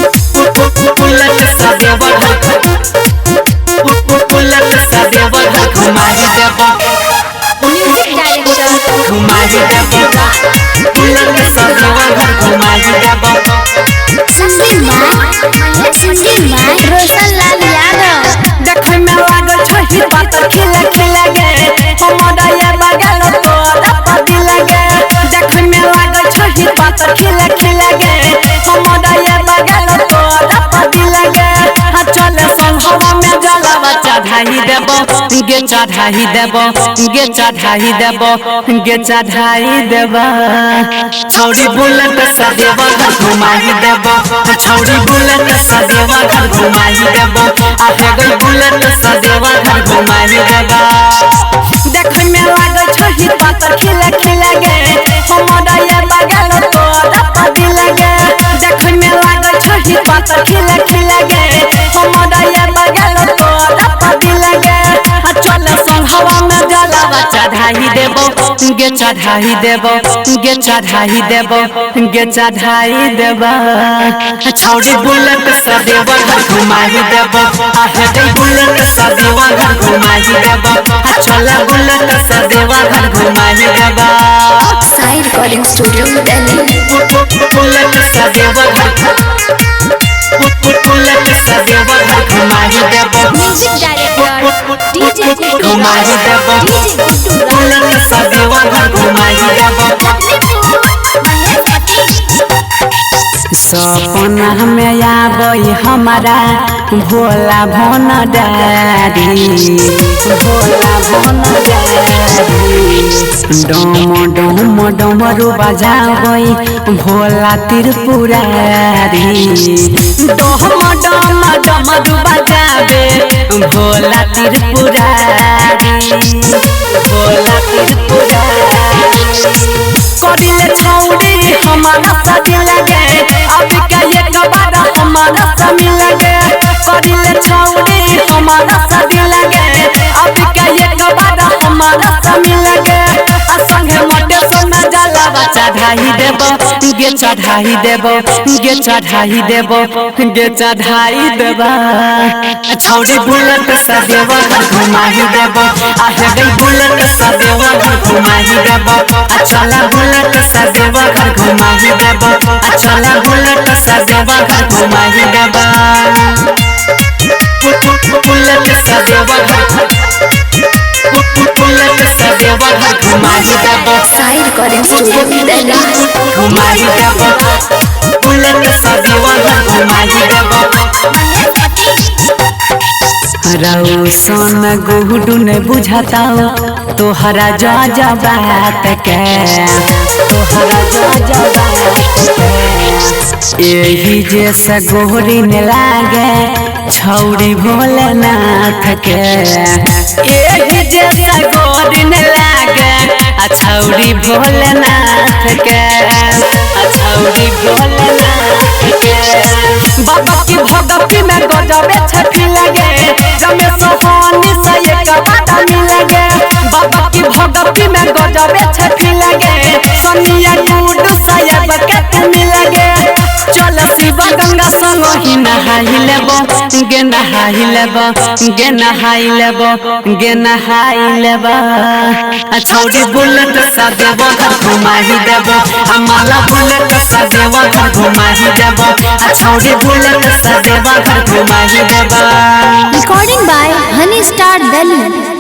Bullet से Deoghar bullet से देवघर घुमाई देबो म्यूजिक डायरेक्टर घुमाई देबो बुलेट से देवघर घुमाई देबो सिंगिंग बाय रोशन लाल यादव। देखे में लागल छही बात खिला खिला गे हमरा ये बगल तोरा पति लगे देखे में लागल छही बात खिला खिला गे हमरा ये बगल तोरा पति लगे चल संघवा में जलवा चढ़ाई देबो गे चढ़ाई देबो गे चढ़ाई देबो गे चढ़ाई देबो छौड़ी बुलेट से देवघर घुमाई देबो छौड़ी बुलेट से देवघर घुमाई देबो आहे गई बुलेट से देवघर घुमाई देबो देखे में लागल छही पातर खिला खिला गे हमरा ये बगल तोरा पति लगे देखे में लागल छही पातर खिला खिला गे हमरा ये बगल तोरा पति लगे चल संघवा में जलवा चढ़ाई देबो गे चढ़ाई देबो गे चढ़ाई देबो गे चढ़ाई देबो छौड़ी बुलेट से देवघर घुमाई देबो आहे गई बुलेट से देवघर घुमाई देबो चल बुलेट से देवघर घुमाई देबो साई रिकॉर्डिंग स्टूडियो दिल्ली। बुलेट से देवघर बुलेट से देवघर घुमाई देबो म्यूजिक डायरेक्टर डीजे घुमाई देबो बुलेट से देवघर घुमाई देबो सपना में आबई हमारा भोला भनडारी भोला भनडारी डम डम डमरू बजाबई भोला त्रिपुरारी डम डम डमरू बजाबे भोला त्रिपुरारी भोला त्रिपुरारी करिले छौड़ी हमारा शादी लगे अभी का एक बार हमारा शादी लगे करिले छौड़ी हमारा शादी लगे अभी का एक बार हमारा शादी लगे संगे मोटे सोना जलवा चढ़ाई देबो गे चढ़ाई देबो गे चढ़ाई देबो गे चढ़ाई देबो छौड़ी बुलेट से देवघर घुमाई देबो आहे गई बुलेट से देवघर घुमाई देबो चला बुलेट से देवघर घुमाई देबो चला बुलेट से देवघर घुमाई देबो बुलेट से देवघर बुलेट से देवघर घुमाई देबो साई रिकॉर्डिंग स्टूडियो दिल्ली। घुमाई देबो बुलेट से देवघर घुमाई देबो रौशन गुडू ने बुझाता तोहरा जा बात के तोहरा जा बात के यही जैसा गोरी ने लागे छौड़ी भोलेनाथ के यही जैसा गोरी ने लागे छौड़ी भोलेनाथ के छौड़ी भोलेनाथ के बाबा की भगवती में गजबे छठी लगे जमे सोहानी से एक बात मिलगे बाबा की भगवती में गजबे छठी लगे सोनिया गुडू से एक बात मिलगे चल शिव गंगा संग ही नहाई लेबो गे नहाई लेबो गे नहाई लेबो गे नहाई लेबो छौड़ी बुलेट से देवघर घुमाई देबो हमारा बुलेट से देवघर घुमाई देबो छौड़ी बुलेट से देवघर घुमाई देबो recording by Honey Star Delhi.